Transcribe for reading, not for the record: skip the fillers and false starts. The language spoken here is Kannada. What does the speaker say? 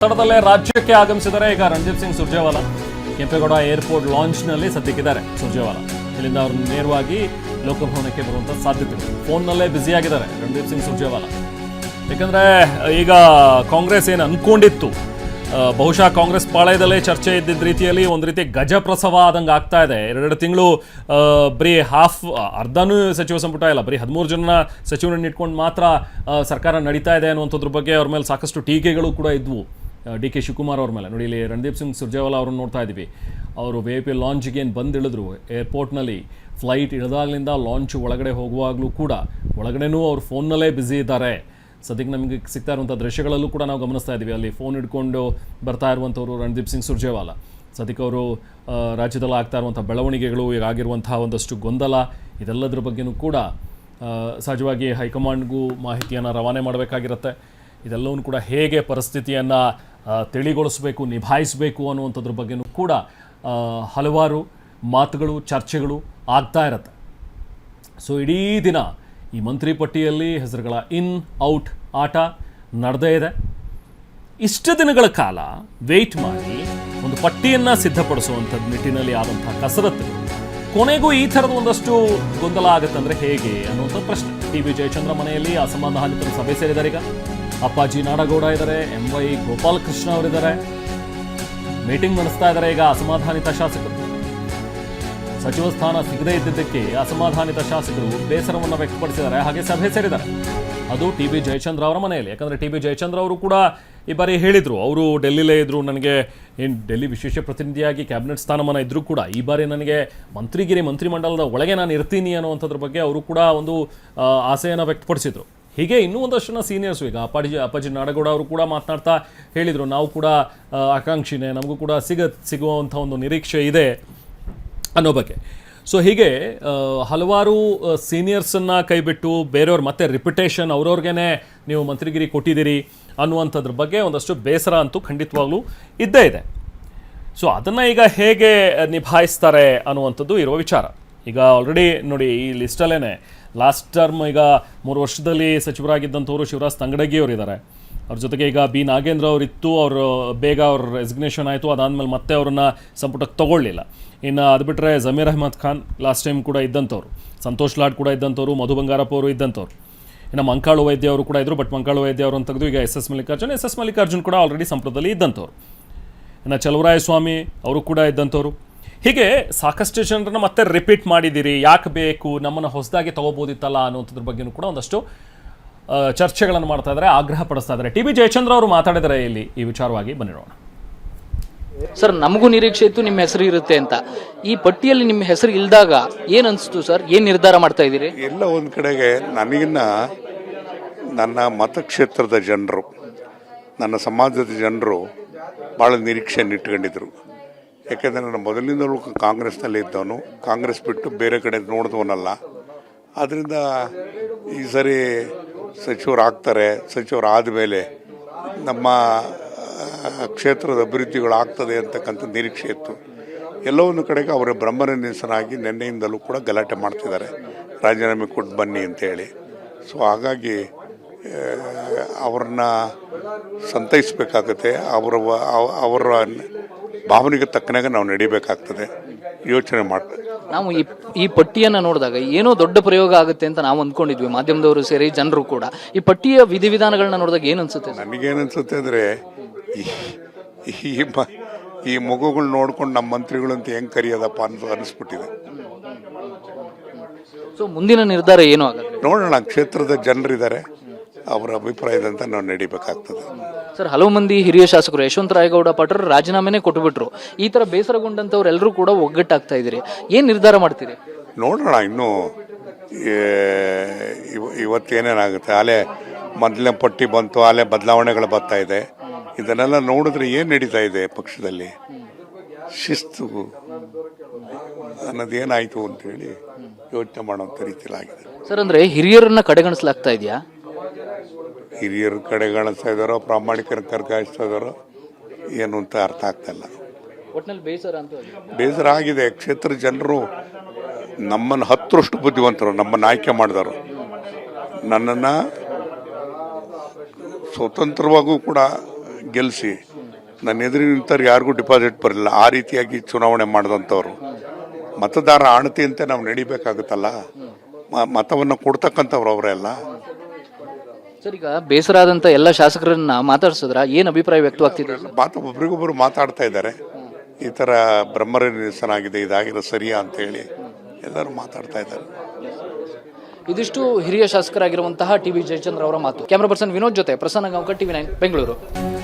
ತಡದಲ್ಲೇ ರಾಜ್ಯಕ್ಕೆ ಆಗಮಿಸಿದರೆ ಈಗ ರಣದೀಪ್ ಸಿಂಗ್ ಸುರ್ಜೇವಾಲಾ ಕೆಂಪೇಗೌಡ ಏರ್ಪೋರ್ಟ್ ಲಾಂಚ್ನಲ್ಲಿ ಸದ್ಯಕ್ಕಿದ್ದಾರೆ ಸುರ್ಜೇವಾಲಾ. ಇಲ್ಲಿಂದ ಅವರು ನೇರವಾಗಿ ಲೋಕಭವನಕ್ಕೆ ಬರುವಂಥ ಸಾಧ್ಯತೆಗಳು. ಫೋನ್ನಲ್ಲೇ ಬ್ಯುಸಿಯಾಗಿದ್ದಾರೆ ರಣದೀಪ್ ಸಿಂಗ್ ಸುರ್ಜೇವಾಲಾ. ಯಾಕಂದರೆ ಈಗ ಕಾಂಗ್ರೆಸ್ ಏನು ಅಂದ್ಕೊಂಡಿತ್ತು, ಬಹುಶಃ ಕಾಂಗ್ರೆಸ್ ಪಾಳಯದಲ್ಲೇ ಚರ್ಚೆ ಇದ್ದಿದ್ದ ರೀತಿಯಲ್ಲಿ ಒಂದು ರೀತಿ ಗಜಪ್ರಸವ ಆದಂಗೆ ಆಗ್ತಾ ಇದೆ. 2 ತಿಂಗಳು ಬರೀ ಅರ್ಧನೂ ಸಚಿವ ಸಂಪುಟ ಇಲ್ಲ, ಬರೀ 13 ಜನ ಸಚಿವರನ್ನು ಇಟ್ಕೊಂಡು ಮಾತ್ರ ಸರ್ಕಾರ ನಡೀತಾ ಇದೆ ಅನ್ನುವಂಥದ್ರ ಬಗ್ಗೆ ಅವ್ರ ಮೇಲೆ ಸಾಕಷ್ಟು ಟೀಕೆಗಳು ಕೂಡ ಇದ್ವು. DK ಶಿವಕುಮಾರ್ ಅವ್ರ ಮೇಲೆ ನೋಡಿ, ಇಲ್ಲಿ ರಣದೀಪ್ ಸಿಂಗ್ ಸುರ್ಜೇವಾಲಾ ಅವ್ರನ್ನ ನೋಡ್ತಾ ಇದ್ದೀವಿ. ಅವರು VIP ಲಾಂಚ್ಗೆ ಏನು ಬಂದಿಳಿದ್ರು ಏರ್ಪೋರ್ಟ್ನಲ್ಲಿ, ಫ್ಲೈಟ್ ಇಳಿದಾಗಲಿಂದ ಲಾಂಚ್ ಒಳಗಡೆ ಹೋಗುವಾಗಲೂ ಕೂಡ ಒಳಗಡೆನೂ ಅವ್ರು ಫೋನ್ನಲ್ಲೇ ಬ್ಯುಸಿ ಇದ್ದಾರೆ. ಸದ್ಯಕ್ಕೆ ನಮಗೆ ಸಿಗ್ತಾ ಇರುವಂಥ ದೃಶ್ಯಗಳಲ್ಲೂ ಕೂಡ ನಾವು ಗಮನಿಸ್ತಾ ಇದ್ದೀವಿ. ಅಲ್ಲಿ ಫೋನ್ ಹಿಡ್ಕೊಂಡು ಬರ್ತಾ ಇರುವಂಥವ್ರು ರಣದೀಪ್ ಸಿಂಗ್ ಸುರ್ಜೇವಾಲಾ. ಸದ್ಯಕ್ಕೆ ಅವರು ರಾಜ್ಯದಲ್ಲಿ ಆಗ್ತಾ ಇರುವಂಥ ಬೆಳವಣಿಗೆಗಳು, ಈಗ ಆಗಿರುವಂಥ ಒಂದಷ್ಟು ಗೊಂದಲ, ಇದೆಲ್ಲದ್ರ ಬಗ್ಗೆಯೂ ಕೂಡ ಸಹಜವಾಗಿ ಹೈಕಮಾಂಡ್ಗೂ ಮಾಹಿತಿಯನ್ನು ರವಾನೆ ಮಾಡಬೇಕಾಗಿರುತ್ತೆ. ಇದೆಲ್ಲವೂ ಕೂಡ ಹೇಗೆ ಪರಿಸ್ಥಿತಿಯನ್ನು ತಿಳಿಗೊಳಿಸಬೇಕು, ನಿಭಾಯಿಸಬೇಕು ಅನ್ನುವಂಥದ್ರ ಬಗ್ಗೆಯೂ ಕೂಡ ಹಲವಾರು ಮಾತುಗಳು, ಚರ್ಚೆಗಳು ಆಗ್ತಾ ಇರುತ್ತೆ. ಸೊ ಇಡೀ ದಿನ ಈ ಮಂತ್ರಿ ಪಟ್ಟಿಯಲ್ಲಿ ಹೆಸರುಗಳ ಇನ್ ಔಟ್ ಆಟ ನಡೆದೇ ಇದೆ. ಇಷ್ಟು ದಿನಗಳ ಕಾಲ ವೆಯ್ಟ್ ಮಾಡಿ ಒಂದು ಪಟ್ಟಿಯನ್ನು ಸಿದ್ಧಪಡಿಸುವಂಥದ್ದು ನಿಟ್ಟಿನಲ್ಲಿ ಆದಂಥ ಕಸರತ್ತುಗಳು ಕೊನೆಗೂ ಈ ಥರದ ಒಂದಷ್ಟು ಗೊಂದಲ ಆಗುತ್ತಂದರೆ ಹೇಗೆ ಅನ್ನುವಂಥ ಪ್ರಶ್ನೆ. TB ಜಯಚಂದ್ರ ಮನೆಯಲ್ಲಿ ಅಸಮಾಧಾನಿತರ ಸಭೆ ಸೇರಿದ್ದಾರೆ. ಈಗ ಅಪ್ಪಾಜಿ ನಾಡಗೌಡ ಇದ್ದಾರೆ, MY ಗೋಪಾಲಕೃಷ್ಣ ಅವರಿದ್ದಾರೆ, ಮೀಟಿಂಗ್ ನಡೆಸ್ತಾ ಇದ್ದಾರೆ. ಈಗ ಅಸಮಾಧಾನಿತ ಶಾಸಕರು ಸಚಿವ ಸ್ಥಾನ ಸಿಗದೇ ಇದ್ದಿದ್ದಕ್ಕೆ ಅಸಮಾಧಾನಿತ ಶಾಸಕರು ಬೇಸರವನ್ನು ವ್ಯಕ್ತಪಡಿಸಿದ್ದಾರೆ. ಹಾಗೆ ಸಭೆ ಸೇರಿದ್ದಾರೆ, ಅದು TB ಜಯಚಂದ್ರ ಅವರ ಮನೆಯಲ್ಲಿ. ಯಾಕಂದರೆ TB ಜಯಚಂದ್ರ ಅವರು ಕೂಡ ಈ ಬಾರಿ ಹೇಳಿದರು, ಅವರು ಡೆಲ್ಲಿಲೇ ಇದ್ದರು, ನನಗೆ ಏನು ಡೆಲ್ಲಿ ವಿಶೇಷ ಪ್ರತಿನಿಧಿಯಾಗಿ ಕ್ಯಾಬಿನೆಟ್ ಸ್ಥಾನಮಾನ ಇದ್ದರೂ ಕೂಡ ಈ ಬಾರಿ ನನಗೆ ಮಂತ್ರಿಮಂಡಲದ ಒಳಗೆ ನಾನು ಇರ್ತೀನಿ ಅನ್ನುವಂಥದ್ರ ಬಗ್ಗೆ ಅವರು ಕೂಡ ಒಂದು ಆಸೆಯನ್ನು ವ್ಯಕ್ತಪಡಿಸಿದರು. ಹೀಗೆ ಇನ್ನೂ ಒಂದಷ್ಟು ಜನ ಸೀನಿಯರ್ಸು, ಈಗ ಅಪ್ಪಾಜಿ ನಾಡಗೌಡ ಅವರು ಕೂಡ ಮಾತನಾಡ್ತಾ ಹೇಳಿದರು, ನಾವು ಕೂಡ ಆಕಾಂಕ್ಷಿನೇ, ನಮಗೂ ಕೂಡ ಸಿಗುವಂಥ ಒಂದು ನಿರೀಕ್ಷೆ ಇದೆ ಅನ್ನೋ ಬಗ್ಗೆ. ಸೊ ಹೀಗೆ ಹಲವಾರು ಸೀನಿಯರ್ಸನ್ನು ಕೈಬಿಟ್ಟು ಬೇರೆಯವ್ರು ಮತ್ತೆ ರಿಪಿಟೇಷನ್ ಅವ್ರವ್ರಿಗೇ ನೀವು ಮಂತ್ರಿಗಿರಿ ಕೊಟ್ಟಿದ್ದೀರಿ ಅನ್ನುವಂಥದ್ರ ಬಗ್ಗೆ ಒಂದಷ್ಟು ಬೇಸರ ಅಂತೂ ಖಂಡಿತವಾಗ್ಲೂ ಇದ್ದೇ ಇದೆ. ಸೊ ಅದನ್ನು ಈಗ ಹೇಗೆ ನಿಭಾಯಿಸ್ತಾರೆ ಅನ್ನುವಂಥದ್ದು ಇರುವ ವಿಚಾರ. ಈಗ ಆಲ್ರೆಡಿ ನೋಡಿ, ಈ ಲಿಸ್ಟಲ್ಲೇ ಲಾಸ್ಟ್ ಟರ್ಮ್ ಈಗ 3 ವರ್ಷದಲ್ಲಿ ಸಚಿವರಾಗಿದ್ದಂಥವ್ರು ಶಿವರಾಜ್ ತಂಗಡಗಿ ಅವರು ಇದ್ದಾರೆ. ಅವ್ರ ಜೊತೆಗೆ ಈಗ B ನಾಗೇಂದ್ರ ಅವರಿತ್ತು, ಅವರು ಬೇಗ ಅವ್ರ ರೆಸಿಗ್ನೇಷನ್ ಆಯಿತು. ಅದಾದಮೇಲೆ ಮತ್ತೆ ಅವ್ರನ್ನ ಸಂಪುಟಕ್ಕೆ ತೊಗೊಳ್ಳಿಲ್ಲ. ಇನ್ನು ಅದು ಬಿಟ್ಟರೆ ಜಮೀರ್ ಅಹ್ಮದ್ ಖಾನ್ ಲಾಸ್ಟ್ ಟೈಮ್ ಕೂಡ ಇದ್ದಂಥವ್ರು, ಸಂತೋಷ್ ಲಾಡ್ ಕೂಡ ಇದ್ದಂಥವ್ರು, ಮಧು ಬಂಗಾರಪ್ಪ ಅವರು ಇದ್ದಂಥವ್ರು, ಇನ್ನು ಮಂಕಾಳು ವೈದ್ಯ ಅವರು ಕೂಡ ಇದ್ದರು. ಬಟ್ ಮಂಕಾಳು ವೈದ್ಯ ಅವರು ಅಂತ ತೆಗೆದು ಈಗ SS ಮಲ್ಲಿಕಾರ್ಜುನ್ ಕೂಡ ಆಲ್ರೆಡಿ ಸಂಪುಟದಲ್ಲಿ ಇದ್ದಂಥವ್ರು. ಇನ್ನು ಚಲುವರಾಯಸ್ವಾಮಿ ಅವರು ಕೂಡ ಇದ್ದಂಥವ್ರು. ಹೀಗೆ ಸಾಕಷ್ಟು ಜನರನ್ನ ಮತ್ತೆ ರಿಪೀಟ್ ಮಾಡಿದ್ದೀರಿ, ಯಾಕೆ ಬೇಕು, ನಮ್ಮನ್ನು ಹೊಸದಾಗಿ ತೊಗೋಬೋದಿತ್ತಲ್ಲ ಅನ್ನೋಂಥದ್ರ ಬಗ್ಗೆಯೂ ಕೂಡ ಒಂದಷ್ಟು ಚರ್ಚೆಗಳನ್ನು ಮಾಡ್ತಾ ಇದ್ದಾರೆ, ಆಗ್ರಹ ಪಡಿಸ್ತಾ ಇದ್ದಾರೆ. TB ಜಯಚಂದ್ರ ಅವರು ಮಾತಾಡಿದರೆ ಇಲ್ಲಿ ಈ ವಿಚಾರವಾಗಿ ಬಂದಿರೋಣ. ಸರ್, ನಮಗೂ ನಿರೀಕ್ಷೆ ಇತ್ತು ನಿಮ್ಮ ಹೆಸರು ಇರುತ್ತೆ ಅಂತ. ಈ ಪಟ್ಟಿಯಲ್ಲಿ ನಿಮ್ಮ ಹೆಸರು ಇಲ್ದಾಗ ಏನ್ ಅನ್ಸ್ತು ಸರ್? ಏನ್ ನಿರ್ಧಾರ ಮಾಡ್ತಾ ಇದ್ದೀರಿ? ಎಲ್ಲ ಒಂದು ಕಡೆಗೆ ನನಗಿನ್ನ ನನ್ನ ಮತಕ್ಷೇತ್ರದ ಜನರು, ನನ್ನ ಸಮಾಜದ ಜನರು ಭಾಳ ನಿರೀಕ್ಷೆಯನ್ನು ಇಟ್ಕೊಂಡಿದ್ರು. ಯಾಕೆಂದರೆ ನಾನು ಮೊದಲಿಂದಲೂ ಕಾಂಗ್ರೆಸ್ನಲ್ಲಿ ಇದ್ದವನು, ಕಾಂಗ್ರೆಸ್ ಬಿಟ್ಟು ಬೇರೆ ಕಡೆ ನೋಡಿದವನಲ್ಲ. ಆದ್ದರಿಂದ ಈ ಸರಿ ಸಚಿವರಾಗ್ತಾರೆ, ಸಚಿವರಾದ ಮೇಲೆ ನಮ್ಮ ಕ್ಷೇತ್ರದ ಅಭಿವೃದ್ಧಿಗಳಾಗ್ತದೆ ಅಂತಕ್ಕಂಥ ನಿರೀಕ್ಷೆ ಇತ್ತು. ಎಲ್ಲೋ ಒಂದು ಕಡೆಗೆ ಅವರ ಬ್ರಹ್ಮನಿಂದನಾಗಿ ನಿನ್ನೆಯಿಂದಲೂ ಕೂಡ ಗಲಾಟೆ ಮಾಡ್ತಿದ್ದಾರೆ, ರಾಜೀನಾಮೆ ಕೊಟ್ಟು ಬನ್ನಿ ಅಂತೇಳಿ. ಸೊ ಹಾಗಾಗಿ ಅವ್ರನ್ನ ಸಂತೈಸಬೇಕಾಗತ್ತೆ, ಅವರ ಭಾವನೆಗೆ ತಕ್ಕನಾಗ ನಾವು ನಡಿಬೇಕಾಗ್ತದೆ, ಯೋಚನೆ ಮಾಡ್ತೇವೆ. ನಾವು ಈ ಪಟ್ಟಿಯನ್ನ ನೋಡಿದಾಗ ಏನೋ ದೊಡ್ಡ ಪ್ರಯೋಗ ಆಗುತ್ತೆ ಅಂತ ನಾವು ಅಂದ್ಕೊಂಡಿದ್ವಿ, ಮಾಧ್ಯಮದವರು ಸೇರಿ ಜನರು ಕೂಡ. ಈ ಪಟ್ಟಿಯ ವಿಧಿವಿಧಾನಗಳನ್ನ ನೋಡಿದಾಗ ಏನು ಅನ್ಸುತ್ತೆ? ನನಗೇನನ್ಸುತ್ತೆ ಅಂದರೆ ಈ ಮಗುಗಳು ನೋಡ್ಕೊಂಡು ನಮ್ಮ ಮಂತ್ರಿಗಳು ಅಂತ ಹೆಂಗೆ ಕರೆಯೋದಪ್ಪ ಅಂತ ಅನಿಸ್ಬಿಟ್ಟಿದೆ. ಸೊ ಮುಂದಿನ ನಿರ್ಧಾರ ಏನು ಆಗುತ್ತೆ ನೋಡೋಣ, ಕ್ಷೇತ್ರದ ಜನರಿದ್ದಾರೆ, ಅವರ ಅಭಿಪ್ರಾಯದಂತ ನಾವು ನಡಿಬೇಕಾಗ್ತದೆ. ಸರ್, ಹಲವು ಮಂದಿ ಹಿರಿಯ ಶಾಸಕರು ಯಶವಂತರಾಯಗೌಡ ಪಾಟೀಲ್ ರಾಜೀನಾಮೆನೇ ಕೊಟ್ಟುಬಿಟ್ರು. ಈ ತರ ಬೇಸರಗೊಂಡಂತವ್ರೆಲ್ಲರೂ ಕೂಡ ಒಗ್ಗಟ್ಟಾಗ್ತಾ ಇದ್ದೀರಿ, ಏನ್ ನಿರ್ಧಾರ ಮಾಡ್ತೀರಿ? ನೋಡೋಣ, ಇನ್ನೂ ಇವತ್ತೇನೇನಾಗುತ್ತೆ. ಅಲ್ಲೇ ಮೊದಲನೇ ಪಟ್ಟಿ ಬಂತು, ಅಲ್ಲೇ ಬದಲಾವಣೆಗಳು ಬರ್ತಾ ಇದೆ. ಇದನ್ನೆಲ್ಲ ನೋಡಿದ್ರೆ ಏನು ನಡೀತಾ ಇದೆ ಪಕ್ಷದಲ್ಲಿ, ಶಿಸ್ತು ಅನ್ನೋದೇನಾಯಿತು ಅಂತೇಳಿ ಯೋಚನೆ ಮಾಡೋಂಥ ರೀತಿಯಲ್ಲಿ ಆಗಿದೆ. ಸರ್, ಅಂದ್ರೆ ಹಿರಿಯರನ್ನ ಕಡೆಗಣಿಸ್ಲಾಗ್ತಾ ಇದೆಯಾ? ಹಿರಿಯರ ಕಡೆಗಣಿಸ್ತಾ ಇದ್ದಾರೋ, ಪ್ರಾಮಾಣಿಕರ ಕರ್ಗಾಯಿಸ್ತಾ ಇದ್ದಾರೋ ಏನು ಅಂತ ಅರ್ಥ ಆಗ್ತಾಯಿಲ್ಲ. ಒಟ್ಟಿನಲ್ಲಿ ಬೇಸರ ಆಗಿದೆ. ಕ್ಷೇತ್ರ ಜನರು ನಮ್ಮನ್ನು 10ರಷ್ಟು ಬುದ್ಧಿವಂತರು, ನಮ್ಮನ್ನು ಆಯ್ಕೆ ಮಾಡಿದವರು. ನನ್ನನ್ನು ಸ್ವತಂತ್ರವಾಗೂ ಕೂಡ ಗೆಲ್ಲಿಸಿ ನನ್ನ ಎದುರು ನಿಂತವ್ರು ಯಾರಿಗೂ ಡಿಪಾಸಿಟ್ ಬರಲಿಲ್ಲ. ಆ ರೀತಿಯಾಗಿ ಚುನಾವಣೆ ಮಾಡಿದಂಥವ್ರು ಮತದಾರ ಆಣತಿಯಂತೆ ನಾವು ನಡಿಬೇಕಾಗುತ್ತಲ್ಲ. ಮತವನ್ನು ಕೊಡ್ತಕ್ಕಂಥವ್ರು ಅವರೆಲ್ಲ. ಸರ್, ಈಗ ಬೇಸರ ಆದಂತ ಎಲ್ಲ ಶಾಸಕರನ್ನ ಮಾತಾಡ್ಸಿದ್ರ ಏನ್ ಅಭಿಪ್ರಾಯ ವ್ಯಕ್ತವಾಗ್ತಿದೆ? ಒಬ್ರಿಗೊಬ್ಬರು ಮಾತಾಡ್ತಾ ಇದ್ದಾರೆ. ಈ ಥರ ಬ್ರಹ್ಮರ ನಿರಸನಾಗಿದೆ, ಇದಾಗಿರೋ ಸರಿಯಾ ಅಂತ ಹೇಳಿ ಎಲ್ಲರೂ ಮಾತಾಡ್ತಾ ಇದ್ದಾರೆ. ಇದಿಷ್ಟು ಹಿರಿಯ ಶಾಸಕರಾಗಿರುವಂತಹ ಟಿ.ಬಿ. ಜಯಚಂದ್ರ ಅವರ ಮಾತು. ಕ್ಯಾಮರಾ ಪರ್ಸನ್ ವಿನೋದ್ ಜೊತೆ ಪ್ರಸನ್ನ ಗಾಂವ್ಕರ್, ಟಿವಿ9 ಬೆಂಗಳೂರು.